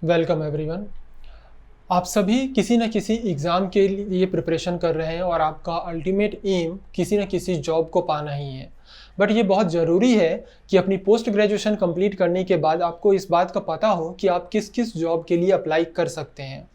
Welcome everyone. आप सभी किसी न किसी एग्ज़ाम के लिए प्रिपरेशन कर रहे हैं और आपका अल्टीमेट एम किसी न किसी जॉब को पाना ही है। बट ये बहुत ज़रूरी है कि अपनी पोस्ट ग्रेजुएशन कंप्लीट करने के बाद आपको इस बात का पता हो कि आप किस किस जॉब के लिए अप्लाई कर सकते हैं।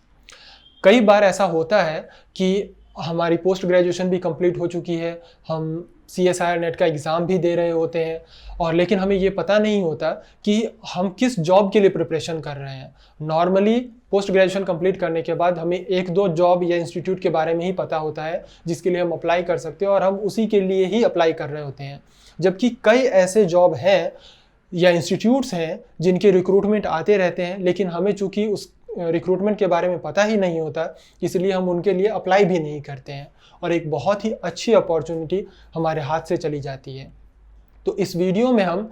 कई बार ऐसा होता है कि हमारी पोस्ट ग्रेजुएशन भी कंप्लीट हो चुकी है, हम CSIR नेट का एग्ज़ाम भी दे रहे होते हैं और लेकिन हमें ये पता नहीं होता कि हम किस जॉब के लिए प्रिपरेशन कर रहे हैं। नॉर्मली पोस्ट ग्रेजुएशन कंप्लीट करने के बाद हमें एक दो जॉब या इंस्टीट्यूट के बारे में ही पता होता है जिसके लिए हम अप्लाई कर सकते हैं और हम उसी के लिए ही अप्लाई कर रहे होते हैं। जबकि कई ऐसे जॉब हैं या इंस्टीट्यूट्स हैं जिनके रिक्रूटमेंट आते रहते हैं, लेकिन हमें चूँकि उस रिक्रूटमेंट के बारे में पता ही नहीं होता, इसलिए हम उनके लिए अप्लाई भी नहीं करते हैं और एक बहुत ही अच्छी अपॉर्चुनिटी हमारे हाथ से चली जाती है। तो इस वीडियो में हम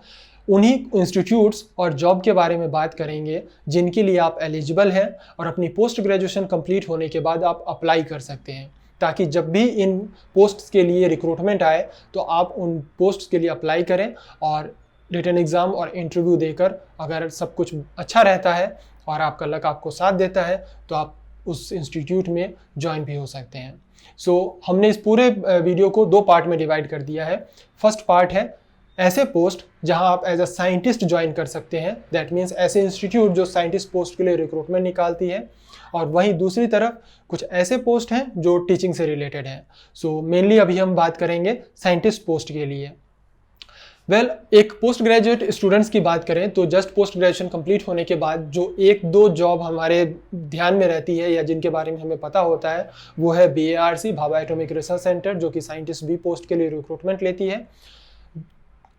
उन्हीं इंस्टीट्यूट्स और जॉब के बारे में बात करेंगे जिनके लिए आप एलिजिबल हैं और अपनी पोस्ट ग्रेजुएशन कंप्लीट होने के बाद आप अप्लाई कर सकते हैं, ताकि जब भी इन पोस्ट्स के लिए रिक्रूटमेंट आए तो आप उन पोस्ट्स के लिए अप्लाई करें और रिटन एग्ज़ाम और इंटरव्यू देकर अगर सब कुछ अच्छा रहता है और आपका लक आपको साथ देता है तो आप उस इंस्टीट्यूट में ज्वाइन भी हो सकते हैं। हमने इस पूरे वीडियो को दो पार्ट में डिवाइड कर दिया है। फर्स्ट पार्ट है ऐसे पोस्ट जहां आप एज अ साइंटिस्ट ज्वाइन कर सकते हैं, दैट मीन्स ऐसे इंस्टीट्यूट जो साइंटिस्ट पोस्ट के लिए रिक्रूटमेंट निकालती है, और वहीं दूसरी तरफ कुछ ऐसे पोस्ट हैं जो टीचिंग से रिलेटेड हैं। मेनली अभी हम बात करेंगे साइंटिस्ट पोस्ट के लिए। एक पोस्ट ग्रेजुएट स्टूडेंट्स की बात करें तो जस्ट पोस्ट ग्रेजुएशन कंप्लीट होने के बाद जो एक दो जॉब हमारे ध्यान में रहती है या जिनके बारे में हमें पता होता है वो है BARC, Bhabha atomic research centre, जो कि साइंटिस्ट बी पोस्ट के लिए रिक्रूटमेंट लेती है।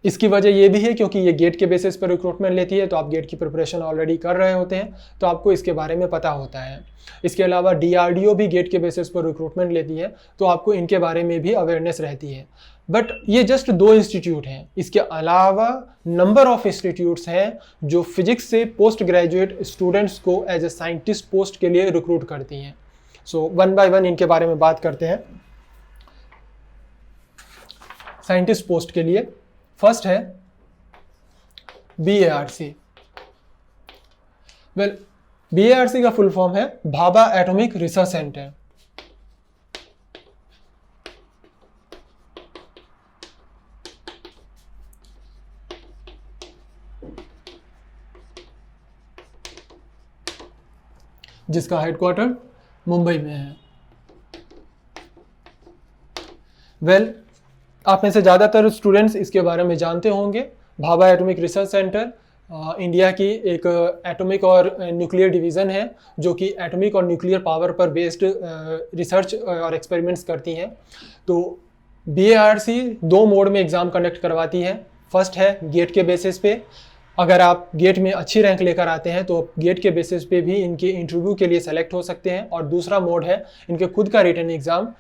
इसकी वजह ये भी है क्योंकि ये गेट के बेसिस पर रिक्रूटमेंट लेती है, तो आप गेट की प्रिपरेशन ऑलरेडी कर रहे होते हैं तो आपको इसके बारे में पता होता है। इसके अलावा DRDO भी गेट के बेसिस पर रिक्रूटमेंट लेती है, तो आपको इनके बारे में भी अवेयरनेस रहती है। बट ये जस्ट दो इंस्टीट्यूट हैं, इसके अलावा नंबर ऑफ इंस्टीट्यूट्स हैं जो फिजिक्स से पोस्ट ग्रेजुएट स्टूडेंट्स को एज ए साइंटिस्ट पोस्ट के लिए रिक्रूट करती हैं। वन बाय वन इनके बारे में बात करते हैं। साइंटिस्ट पोस्ट के लिए फर्स्ट है BARC। BARC का फुल फॉर्म है भाभा एटॉमिक रिसर्च सेंटर। जिसका हेडक्वार्टर मुंबई में है। आप में से ज़्यादातर स्टूडेंट्स इसके बारे में जानते होंगे। Bhabha atomic research centre India की एक एटॉमिक और न्यूक्लियर डिवीज़न है जो कि एटॉमिक और न्यूक्लियर पावर पर बेस्ड रिसर्च और एक्सपेरिमेंट्स करती हैं। तो BARC दो मोड में एग्ज़ाम कंडक्ट करवाती है। फर्स्ट है गेट के बेसिस पे, अगर आप गेट में अच्छी रैंक लेकर आते हैं तो गेट के बेसिस पे भी इनके इंटरव्यू के लिए सेलेक्ट हो सकते हैं, और दूसरा मोड है इनके खुद का रिटन एग्ज़ाम,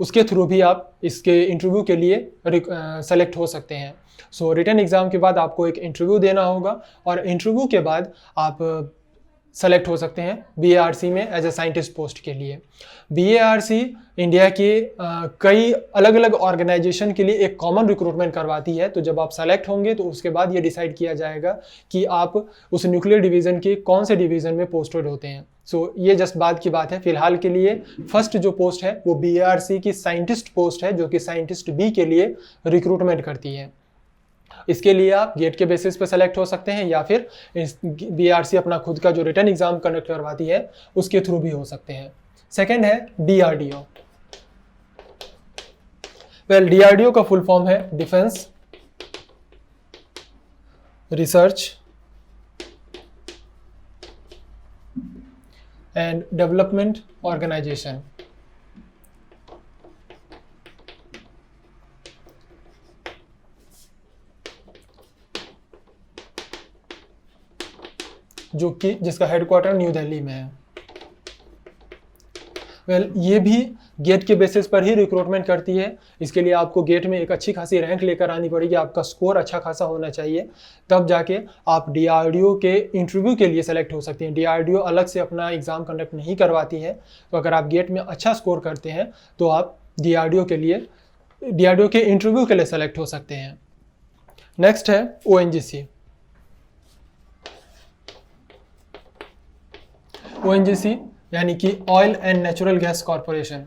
उसके थ्रू भी आप इसके इंटरव्यू के लिए सेलेक्ट हो सकते हैं। रिटन एग्ज़ाम के बाद आपको एक इंटरव्यू देना होगा और इंटरव्यू के बाद आप सेलेक्ट हो सकते हैं BARC में एज ए साइंटिस्ट पोस्ट के लिए। BARC इंडिया के कई अलग अलग ऑर्गेनाइजेशन के लिए एक कॉमन रिक्रूटमेंट करवाती है, तो जब आप सेलेक्ट होंगे तो उसके बाद ये डिसाइड किया जाएगा कि आप उस न्यूक्लियर डिवीज़न के कौन से डिवीज़न में पोस्टेड होते हैं। ये जस्ट बाद की बात है। फिलहाल के लिए फर्स्ट जो पोस्ट है वो BARC की साइंटिस्ट पोस्ट है जो कि साइंटिस्ट बी के लिए रिक्रूटमेंट करती है। इसके लिए आप गेट के बेसिस पे सेलेक्ट हो सकते हैं या फिर BARC अपना खुद का जो रिटन एग्ज़ाम कंडक्ट करवाती है उसके थ्रू भी हो सकते हैं। सेकंड है DRDO। DRDO का फुल फॉर्म है defence research and development organisation. जो कि जिसका हेडक्वार्टर न्यू दिल्ली में है। ये भी गेट के बेसिस पर ही रिक्रूटमेंट करती है। इसके लिए आपको गेट में एक अच्छी खासी रैंक लेकर आनी पड़ेगी, आपका स्कोर अच्छा खासा होना चाहिए, तब जाके आप DRDO के इंटरव्यू के लिए सेलेक्ट हो सकते हैं। DRDO अलग से अपना एग्ज़ाम कंडक्ट नहीं करवाती है, तो अगर आप गेट में अच्छा स्कोर करते हैं तो आप DRDO के इंटरव्यू के लिए सेलेक्ट हो सकते हैं। नेक्स्ट है ONGC। ONGC यानी कि oil and natural gas corporation,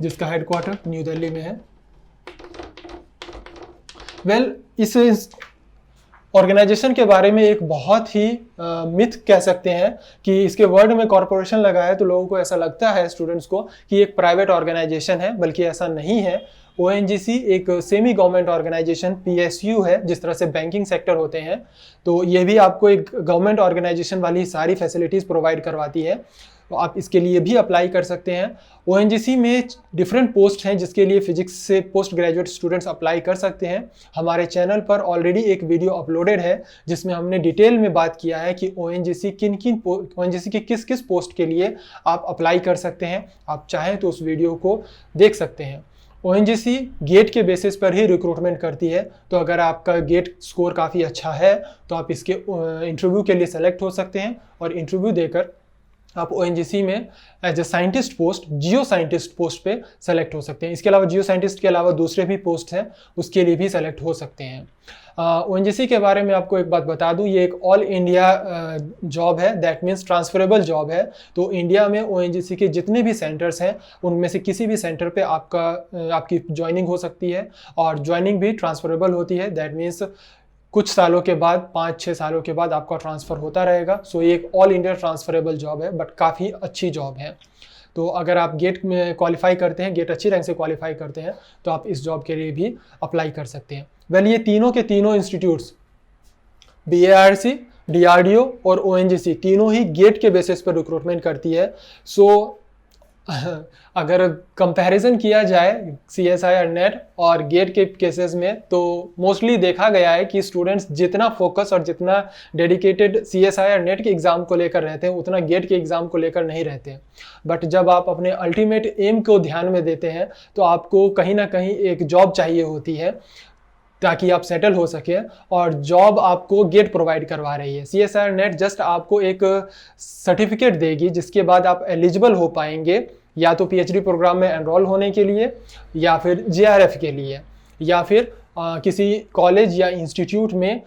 जिसका हेडक्वार्टर न्यू दिल्ली में है। इस ऑर्गेनाइजेशन के बारे में एक बहुत ही मिथ कह सकते हैं कि इसके वर्ड में कॉरपोरेशन लगा है तो लोगों को ऐसा लगता है, स्टूडेंट्स को, कि एक प्राइवेट ऑर्गेनाइजेशन है, बल्कि ऐसा नहीं है। ONGC एक सेमी गवर्नमेंट ऑर्गेनाइजेशन PSU है, जिस तरह से बैंकिंग सेक्टर होते हैं, तो ये भी आपको एक गवर्नमेंट ऑर्गेनाइजेशन वाली सारी फैसिलिटीज़ प्रोवाइड करवाती है, तो आप इसके लिए भी अप्लाई कर सकते हैं। ONGC में डिफरेंट पोस्ट हैं जिसके लिए फिजिक्स से पोस्ट ग्रेजुएट स्टूडेंट्स अप्लाई कर सकते हैं। हमारे चैनल पर ऑलरेडी एक वीडियो अपलोडेड है जिसमें हमने डिटेल में बात किया है कि ONGC के किस किस पोस्ट के लिए आप अप्लाई कर सकते हैं। आप चाहें तो उस वीडियो को देख सकते हैं। ONGC गेट के बेसिस पर ही रिक्रूटमेंट करती है, तो अगर आपका गेट स्कोर काफ़ी अच्छा है तो आप इसके इंटरव्यू के लिए सेलेक्ट हो सकते हैं और इंटरव्यू देकर आप ONGC में as a scientist post, geo scientist post पे सेलेक्ट हो सकते हैं। इसके अलावा जियो साइंटिस्ट के अलावा दूसरे भी पोस्ट हैं, उसके लिए भी सेलेक्ट हो सकते हैं। ONGC के बारे में आपको एक बात बता दूं, ये एक ऑल इंडिया जॉब है, दैट मीन्स ट्रांसफरेबल जॉब है। तो इंडिया में ONGC के जितने भी सेंटर्स हैं उनमें से किसी भी सेंटर पे आपकी ज्वाइनिंग हो सकती है, और ज्वाइनिंग भी ट्रांसफरेबल होती है। दैट मीन्स कुछ सालों के बाद, 5-6 सालों के बाद आपका ट्रांसफ़र होता रहेगा। सो ये एक ऑल इंडिया ट्रांसफरेबल जॉब है, बट काफ़ी अच्छी जॉब है। तो अगर आप गेट में क्वालिफाई करते हैं, गेट अच्छी रैंक से क्वालिफाई करते हैं, तो आप इस जॉब के लिए भी अप्लाई कर सकते हैं। ये तीनों के तीनों इंस्टीट्यूट्स, BARC, DRDO और ONGC, तीनों ही गेट के बेसिस पर रिक्रूटमेंट करती है। सो अगर कंपैरिजन किया जाए CSI और नेट और गेट के केसेस में, तो मोस्टली देखा गया है कि स्टूडेंट्स जितना फोकस और जितना डेडिकेटेड CSI और नेट के एग्ज़ाम को लेकर रहते हैं, उतना गेट के एग्ज़ाम को लेकर नहीं रहते हैं। बट जब आप अपने अल्टीमेट एम को ध्यान में देते हैं तो आपको कहीं ना कहीं एक जॉब चाहिए होती है ताकि आप सेटल हो सके, और जॉब आपको गेट प्रोवाइड करवा रही है। CSI नेट जस्ट आपको एक सर्टिफिकेट देगी जिसके बाद आप एलिजिबल हो पाएंगे या तो PhD प्रोग्राम में एनरोल होने के लिए, या फिर JRF के लिए, या फिर किसी कॉलेज या इंस्टीट्यूट में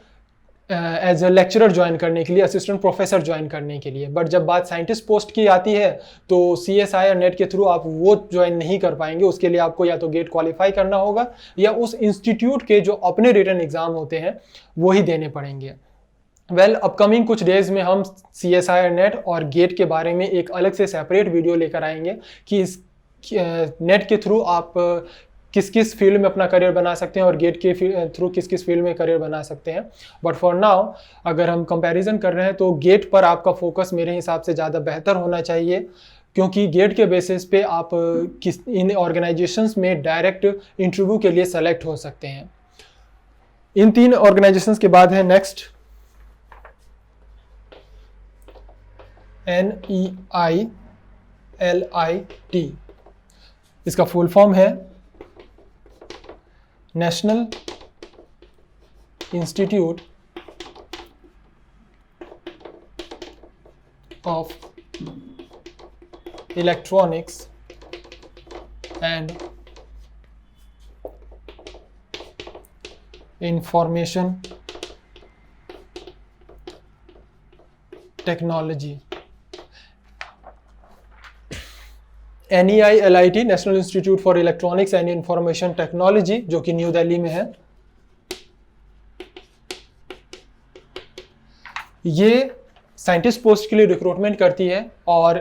एज ए लेक्चरर ज्वाइन करने के लिए, असिस्टेंट प्रोफेसर ज्वाइन करने के लिए। बट जब बात साइंटिस्ट पोस्ट की आती है तो CSI और नेट के थ्रू आप वो ज्वाइन नहीं कर पाएंगे। उसके लिए आपको या तो गेट क्वालिफाई करना होगा या उस इंस्टीट्यूट के जो अपने रिटन एग्ज़ाम होते हैं वो ही देने पड़ेंगे। अपकमिंग कुछ डेज में हम CSI और नेट और गेट के बारे में एक अलग से सेपरेट वीडियो लेकर आएंगे कि इस नेट के थ्रू आप किस किस फील्ड में अपना करियर बना सकते हैं और गेट के थ्रू किस किस फील्ड में करियर बना सकते हैं। बट फॉर नाउ अगर हम कंपैरिजन कर रहे हैं तो गेट पर आपका फोकस मेरे हिसाब से ज़्यादा बेहतर होना चाहिए, क्योंकि गेट के बेसिस पे आप इन ऑर्गेनाइजेशंस में डायरेक्ट इंटरव्यू के लिए सेलेक्ट हो सकते हैं। इन 3 ऑर्गेनाइजेशंस के बाद है नेक्स्ट NEILIT। इसका फुल फॉर्म है national institute of electronics and information technology. NEILIT, national institute for electronics and information technology, जो कि न्यू दिल्ली में है। ये साइंटिस्ट पोस्ट के लिए रिक्रूटमेंट करती है और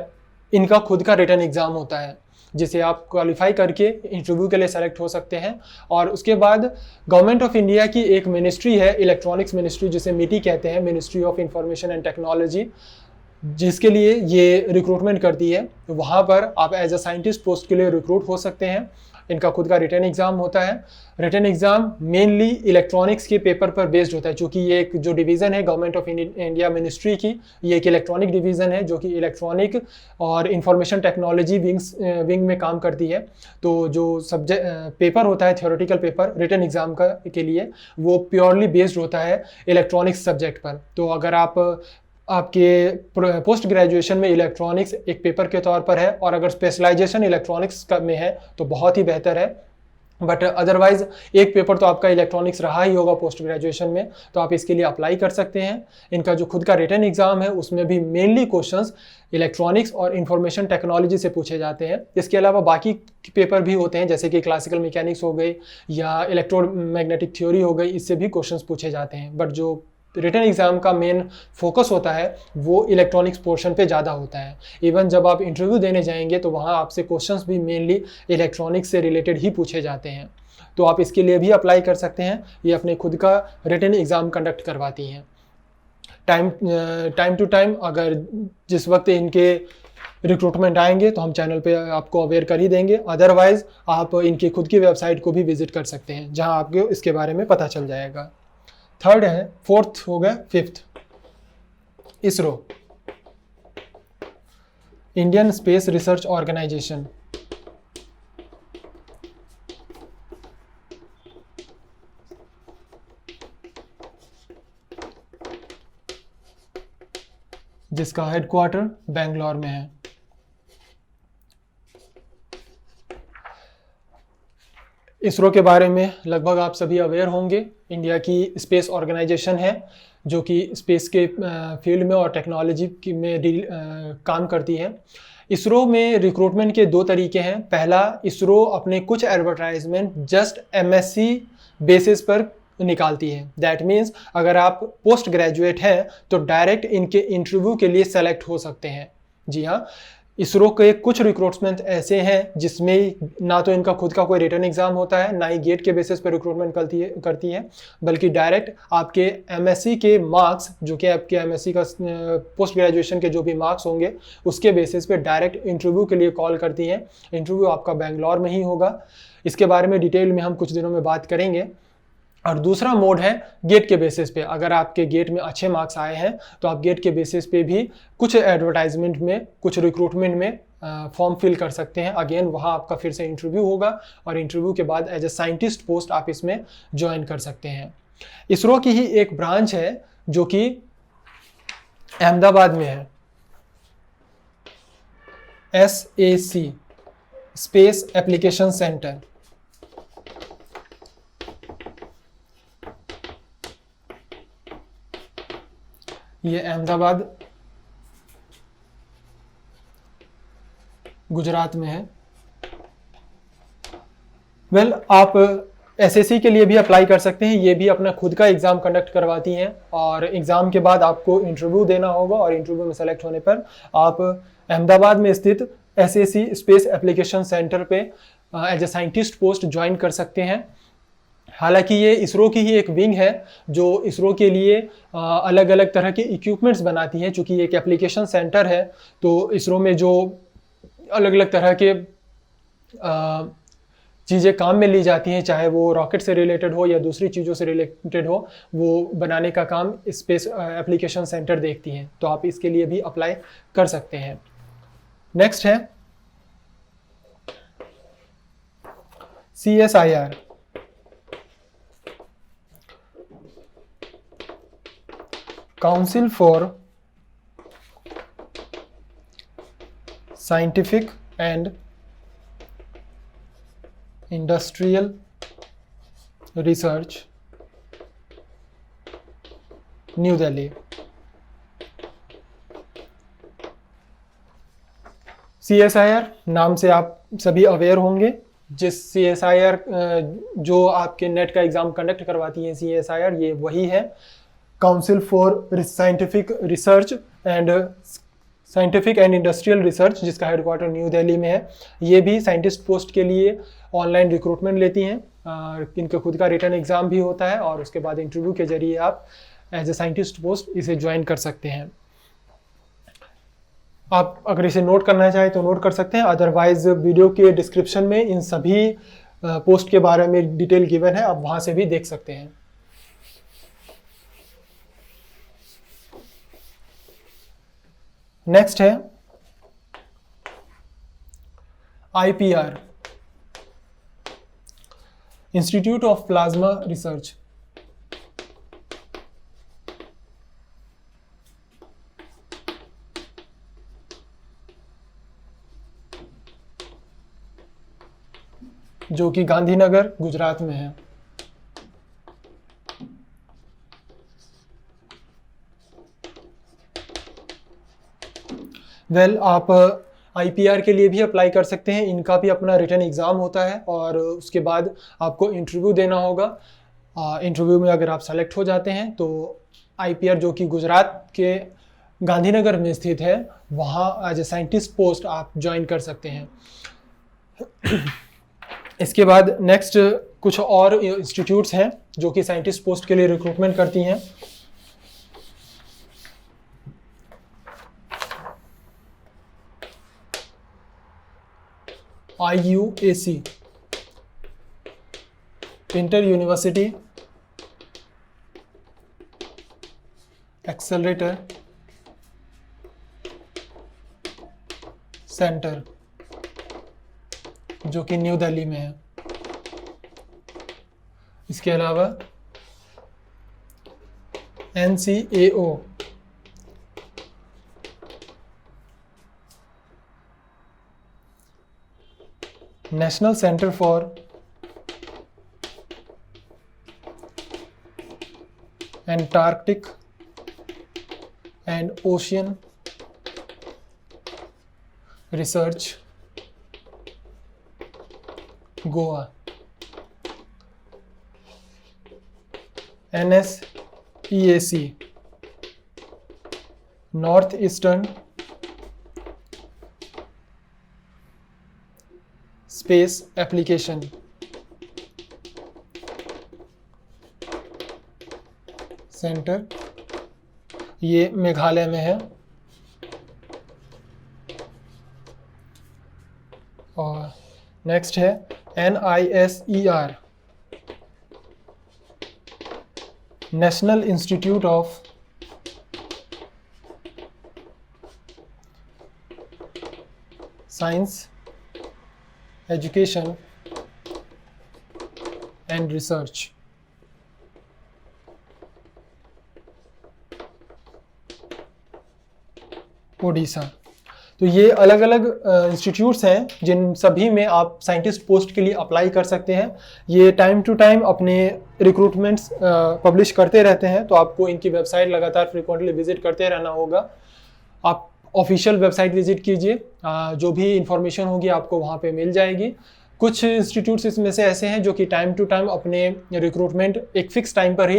इनका खुद का रिटन एग्ज़ाम होता है जिसे आप क्वालिफाई करके इंटरव्यू के लिए सेलेक्ट हो सकते हैं। और उसके बाद गवर्नमेंट ऑफ इंडिया की एक मिनिस्ट्री है, इलेक्ट्रॉनिक्स मिनिस्ट्री, जिसे MITI कहते हैं, ministry of information and technology, जिसके लिए ये रिक्रूटमेंट करती है। तो वहाँ पर आप एज अ साइंटिस्ट पोस्ट के लिए रिक्रूट हो सकते हैं। इनका खुद का रिटन एग्ज़ाम होता है। रिटन एग्ज़ाम मेनली इलेक्ट्रॉनिक्स के पेपर पर बेस्ड होता है, क्योंकि ये एक जो डिवीज़न है गवर्नमेंट ऑफ इंडिया मिनिस्ट्री की, ये एक इलेक्ट्रॉनिक डिवीज़न है जो कि इलेक्ट्रॉनिक और इंफॉर्मेशन टेक्नोलॉजी विंग में काम करती है। तो जो सब्जेक्ट पेपर होता है, थियोरेटिकल पेपर रिटन एग्ज़ाम के लिए, वो प्योरली बेस्ड होता है इलेक्ट्रॉनिक्स सब्जेक्ट पर। तो अगर आपके पोस्ट ग्रेजुएशन में इलेक्ट्रॉनिक्स एक पेपर के तौर पर है और अगर स्पेशलाइजेशन इलेक्ट्रॉनिक्स में है तो बहुत ही बेहतर है। बट अदरवाइज एक पेपर तो आपका इलेक्ट्रॉनिक्स रहा ही होगा पोस्ट ग्रेजुएशन में, तो आप इसके लिए अप्लाई कर सकते हैं। इनका जो खुद का रिटन एग्जाम है उसमें भी मेनली क्वेश्चंस इलेक्ट्रॉनिक्स और इंफॉर्मेशन टेक्नोलॉजी से पूछे जाते हैं। इसके अलावा बाकी पेपर भी होते हैं, जैसे कि क्लासिकल मैकेनिक्स हो गई या इलेक्ट्रोमैग्नेटिक थ्योरी हो गई, इससे भी क्वेश्चंस पूछे जाते हैं। बट जो रिटन एग्जाम का मेन फोकस होता है वो इलेक्ट्रॉनिक्स पोर्शन पे ज़्यादा होता है। इवन जब आप इंटरव्यू देने जाएंगे तो वहाँ आपसे क्वेश्चंस भी मेनली इलेक्ट्रॉनिक्स से रिलेटेड ही पूछे जाते हैं। तो आप इसके लिए भी अप्लाई कर सकते हैं। ये अपने खुद का रिटन एग्ज़ाम कंडक्ट करवाती हैं टाइम टू टाइम। अगर जिस वक्त इनके रिक्रूटमेंट आएंगे तो हम चैनल पे आपको अवेयर कर ही देंगे। अदरवाइज आप इनकी खुद की वेबसाइट को भी विजिट कर सकते हैं, जहां आपको इसके बारे में पता चल जाएगा। थर्ड है, फोर्थ हो गया, fifth ISRO, Indian space research organisation. जिसका हेडक्वार्टर बेंगलोर में है। इसरो के बारे में लगभग आप सभी अवेयर होंगे। इंडिया की स्पेस ऑर्गेनाइजेशन है जो कि स्पेस के फील्ड में और टेक्नोलॉजी में काम करती है। इसरो में रिक्रूटमेंट के 2 तरीके हैं। पहला, इसरो अपने कुछ एडवर्टाइजमेंट जस्ट एमएससी बेसिस पर निकालती है। दैट मीन्स अगर आप पोस्ट ग्रेजुएट हैं तो डायरेक्ट इनके इंटरव्यू के लिए सेलेक्ट हो सकते हैं। जी हाँ, इसरो के कुछ रिक्रूटमेंट ऐसे हैं जिसमें ना तो इनका खुद का कोई रिटन एग्जाम होता है, ना ही गेट के बेसिस पर रिक्रूटमेंट करती है, बल्कि डायरेक्ट आपके एमएससी के मार्क्स, जो कि आपके एमएससी का पोस्ट ग्रेजुएशन के जो भी मार्क्स होंगे उसके बेसिस पे डायरेक्ट इंटरव्यू के लिए कॉल करती हैं। इंटरव्यू आपका बेंगलोर में ही होगा। इसके बारे में डिटेल में हम कुछ दिनों में बात करेंगे। और दूसरा मोड है गेट के बेसिस पे। अगर आपके गेट में अच्छे मार्क्स आए हैं तो आप गेट के बेसिस पे भी कुछ एडवर्टाइजमेंट में, कुछ रिक्रूटमेंट में फॉर्म फिल कर सकते हैं। अगेन वहाँ आपका फिर से इंटरव्यू होगा और इंटरव्यू के बाद एज ए साइंटिस्ट पोस्ट आप इसमें ज्वाइन कर सकते हैं। इसरो की ही एक ब्रांच है जो कि अहमदाबाद में है, SAC, स्पेस एप्लीकेशन सेंटर। ये अहमदाबाद गुजरात में है। आप SAC के लिए भी अप्लाई कर सकते हैं। ये भी अपना खुद का एग्ज़ाम कंडक्ट करवाती हैं और एग्ज़ाम के बाद आपको इंटरव्यू देना होगा और इंटरव्यू में सेलेक्ट होने पर आप अहमदाबाद में स्थित SAC स्पेस एप्लीकेशन सेंटर पे as a scientist post join कर सकते हैं। हालांकि ये इसरो की ही एक विंग है जो इसरो के लिए अलग अलग तरह के इक्विपमेंट्स बनाती है। चूँकि एक एप्लीकेशन सेंटर है तो इसरो में जो अलग अलग तरह के चीज़ें काम में ली जाती हैं, चाहे वो रॉकेट से रिलेटेड हो या दूसरी चीज़ों से रिलेटेड हो, वो बनाने का काम स्पेस एप्लीकेशन सेंटर देखती हैं। तो आप इसके लिए भी अप्लाई कर सकते हैं। नेक्स्ट है CSIR, council for scientific and industrial research, new Delhi. CSIR नाम से आप सभी अवेयर होंगे। जिस CSIR जो आपके नेट का एग्ज़ाम कंडक्ट करवाती है, CSIR ये वही है, council for scientific and industrial research, जिसका हेडक्वार्टर न्यू दिल्ली में है। ये भी साइंटिस्ट पोस्ट के लिए ऑनलाइन रिक्रूटमेंट लेती हैं। इनका खुद का रिटन एग्ज़ाम भी होता है और उसके बाद इंटरव्यू के जरिए आप एज ए साइंटिस्ट पोस्ट इसे ज्वाइन कर सकते हैं। आप अगर इसे नोट करना चाहें तो नोट कर सकते हैं, अदरवाइज वीडियो के डिस्क्रिप्शन में इन सभी पोस्ट के बारे में डिटेल गिवन है, आप वहाँ से भी देख सकते हैं। नेक्स्ट है IPR, institute of plasma research. जो कि गांधीनगर गुजरात में है। आप IPR के लिए भी अप्लाई कर सकते हैं। इनका भी अपना रिटन एग्ज़ाम होता है और उसके बाद आपको इंटरव्यू देना होगा। इंटरव्यू में अगर आप सेलेक्ट हो जाते हैं तो IPR जो कि गुजरात के गांधीनगर में स्थित है, वहाँ एज ए साइंटिस्ट पोस्ट आप ज्वाइन कर सकते हैं। इसके बाद नेक्स्ट कुछ और इंस्टीट्यूट्स हैं जो कि साइंटिस्ट पोस्ट के लिए रिक्रूटमेंट करती हैं। IUAC, inter university accelerator centre, जो कि न्यू दिल्ली में है। इसके अलावा NCAO, national centre for Antarctic and ocean research, Goa. NSEAC, north eastern space application centre, ये मेघालय में है। और नेक्स्ट है NISER, national institute of science education and research, Odisha. तो ये अलग अलग इंस्टीट्यूट्स हैं जिन सभी में आप साइंटिस्ट पोस्ट के लिए अप्लाई कर सकते हैं। ये टाइम टू टाइम अपने रिक्रूटमेंट्स पब्लिश करते रहते हैं, तो आपको इनकी वेबसाइट लगातार फ्रिक्वेंटली विजिट करते रहना होगा। आप ऑफिशियल वेबसाइट विजिट कीजिए, जो भी इंफॉर्मेशन होगी आपको वहाँ पे मिल जाएगी। कुछ इंस्टीट्यूट्स इसमें से ऐसे हैं जो कि टाइम टू टाइम अपने रिक्रूटमेंट एक फ़िक्स टाइम पर ही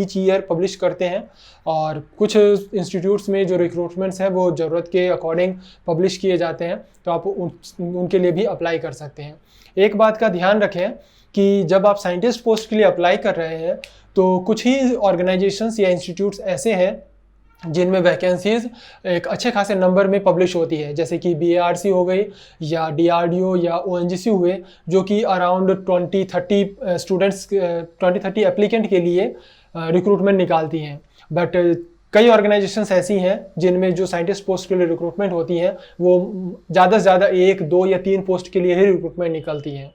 ईच ईयर पब्लिश करते हैं, और कुछ इंस्टीट्यूट्स में जो रिक्रूटमेंट्स हैं वो ज़रूरत के अकॉर्डिंग पब्लिश किए जाते हैं, तो आप उनके लिए भी अप्लाई कर सकते हैं। एक बात का ध्यान रखें कि जब आप साइंटिस्ट पोस्ट के लिए अप्लाई कर रहे हैं तो कुछ ही ऑर्गेनाइजेशंस या इंस्टीट्यूट्स ऐसे हैं जिनमें वैकेंसीज एक अच्छे खासे नंबर में पब्लिश होती है, जैसे कि BARC हो गई या DRDO या ONGC हुए, जो कि अराउंड 20-30 स्टूडेंट्स 20-30 एप्लीकेंट के लिए रिक्रूटमेंट निकालती हैं। बट कई ऑर्गेनाइजेशंस ऐसी हैं जिनमें जो साइंटिस्ट पोस्ट के लिए रिक्रूटमेंट होती हैं वो ज़्यादा से ज़्यादा 1, 2 या 3 पोस्ट के लिए ही रिक्रूटमेंट निकलती हैं।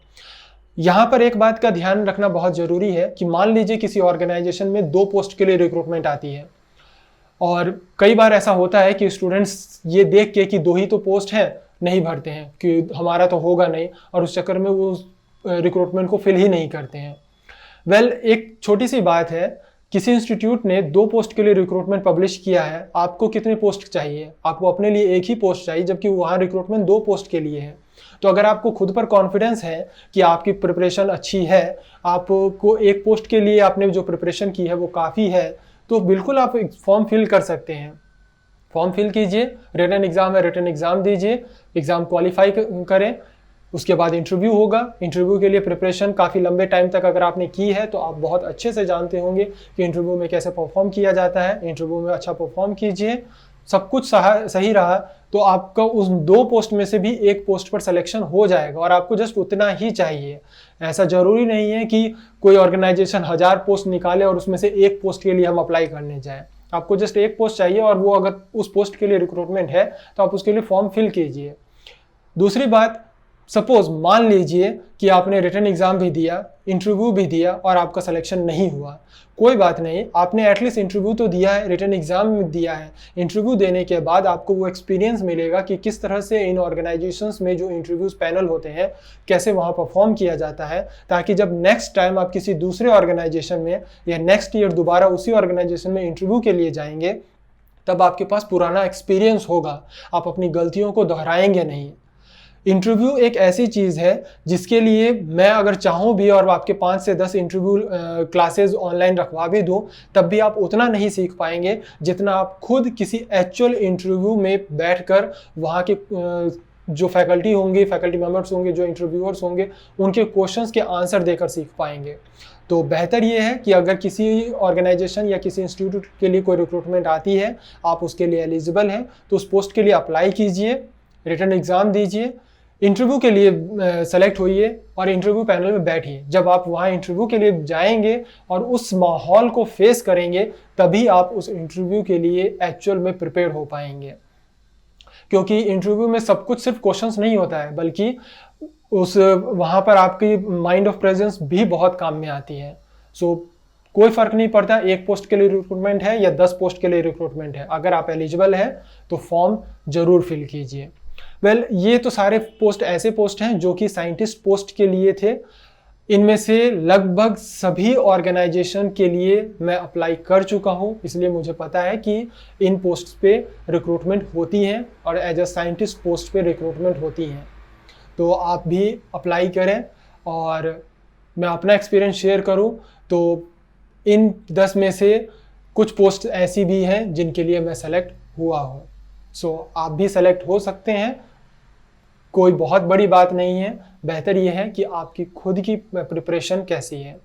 यहाँ पर एक बात का ध्यान रखना बहुत ज़रूरी है कि मान लीजिए किसी ऑर्गेनाइजेशन में 2 पोस्ट के लिए रिक्रूटमेंट आती है, और कई बार ऐसा होता है कि स्टूडेंट्स ये देख के कि 2 ही तो पोस्ट हैं नहीं भरते हैं कि हमारा तो होगा नहीं, और उस चक्कर में वो रिक्रूटमेंट को फिल ही नहीं करते हैं। एक छोटी सी बात है, किसी इंस्टीट्यूट ने 2 पोस्ट के लिए रिक्रूटमेंट पब्लिश किया है, आपको कितने पोस्ट चाहिए? आपको अपने लिए 1 ही पोस्ट चाहिए, जबकि वहाँ रिक्रूटमेंट 2 पोस्ट के लिए है। तो अगर आपको खुद पर कॉन्फिडेंस है कि आपकी प्रिपरेशन अच्छी है, आपको 1 पोस्ट के लिए आपने जो प्रिपरेशन की है वो काफ़ी है, तो बिल्कुल आप एक फॉर्म फिल कर सकते हैं। फॉर्म फिल कीजिए, रिटन एग्ज़ाम है, रिटन एग्ज़ाम दीजिए, एग्ज़ाम क्वालिफाई करें, उसके बाद इंटरव्यू होगा। इंटरव्यू के लिए प्रिपरेशन काफ़ी लंबे टाइम तक अगर आपने की है तो आप बहुत अच्छे से जानते होंगे कि इंटरव्यू में कैसे परफॉर्म किया जाता है। इंटरव्यू में अच्छा परफॉर्म कीजिए, सब कुछ सही रहा तो आपका उस 2 पोस्ट में से भी 1 पोस्ट पर सिलेक्शन हो जाएगा, और आपको जस्ट उतना ही चाहिए। ऐसा ज़रूरी नहीं है कि कोई ऑर्गेनाइजेशन 1000 पोस्ट निकाले और उसमें से 1 पोस्ट के लिए हम अप्लाई करने जाएं। आपको जस्ट 1 पोस्ट चाहिए, और वो अगर उस पोस्ट के लिए रिक्रूटमेंट है तो आप उसके लिए फॉर्म फिल कीजिए। दूसरी बात, सपोज मान लीजिए कि आपने रिटन एग्जाम भी दिया, इंटरव्यू भी दिया और आपका सिलेक्शन नहीं हुआ, कोई बात नहीं, आपने एटलीस्ट इंटरव्यू तो दिया है, रिटन एग्जाम दिया है। इंटरव्यू देने के बाद आपको वो एक्सपीरियंस मिलेगा कि किस तरह से इन ऑर्गेनाइजेशंस में जो इंटरव्यूज पैनल होते हैं कैसे वहाँ परफॉर्म किया जाता है, ताकि जब नेक्स्ट टाइम आप किसी दूसरे ऑर्गेनाइजेशन में या नेक्स्ट ईयर दोबारा उसी ऑर्गेनाइजेशन में इंटरव्यू के लिए जाएंगे तब आपके पास पुराना एक्सपीरियंस होगा, आप अपनी गलतियों को दोहराएंगे नहीं। इंटरव्यू एक ऐसी चीज़ है जिसके लिए मैं अगर चाहूँ भी और आपके 5 से 10 इंटरव्यू क्लासेस ऑनलाइन रखवा भी दूँ तब भी आप उतना नहीं सीख पाएंगे जितना आप खुद किसी एक्चुअल इंटरव्यू में बैठकर वहाँ के जो फैकल्टी होंगे, फैकल्टी मेंबर्स होंगे, जो इंटरव्यूअर्स होंगे, उनके क्वेश्चंस के आंसर देकर सीख पाएंगे। तो बेहतर ये है कि अगर किसी ऑर्गेनाइजेशन या किसी इंस्टीट्यूट के लिए कोई रिक्रूटमेंट आती है, आप उसके लिए एलिजिबल हैं, तो उस पोस्ट के लिए अप्लाई कीजिए, रिटन एग्ज़ाम दीजिए, इंटरव्यू के लिए सेलेक्ट होइए और इंटरव्यू पैनल में बैठिए। जब आप वहाँ इंटरव्यू के लिए जाएंगे और उस माहौल को फेस करेंगे तभी आप उस इंटरव्यू के लिए एक्चुअल में प्रिपेयर हो पाएंगे, क्योंकि इंटरव्यू में सब कुछ सिर्फ क्वेश्चंस नहीं होता है, बल्कि वहाँ पर आपकी माइंड ऑफ प्रेजेंस भी बहुत काम में आती है। सो कोई फ़र्क नहीं पड़ता एक पोस्ट के लिए रिक्रूटमेंट है या 10 पोस्ट के लिए रिक्रूटमेंट है, अगर आप एलिजिबल हैं तो फॉर्म ज़रूर फिल कीजिए। ये तो सारे पोस्ट ऐसे पोस्ट हैं जो कि साइंटिस्ट पोस्ट के लिए थे। इनमें से लगभग सभी ऑर्गेनाइजेशन के लिए मैं अप्लाई कर चुका हूं, इसलिए मुझे पता है कि इन पोस्ट पे रिक्रूटमेंट होती हैं और एज अ साइंटिस्ट पोस्ट पे रिक्रूटमेंट होती हैं। तो आप भी अप्लाई करें। और मैं अपना एक्सपीरियंस शेयर करूं तो इन 10 में से कुछ पोस्ट ऐसी भी हैं जिनके लिए मैं सेलेक्ट हुआ हूं। सो आप भी सेलेक्ट हो सकते हैं, कोई बहुत बड़ी बात नहीं है। बेहतर यह है कि आपकी खुद की प्रिपरेशन कैसी है।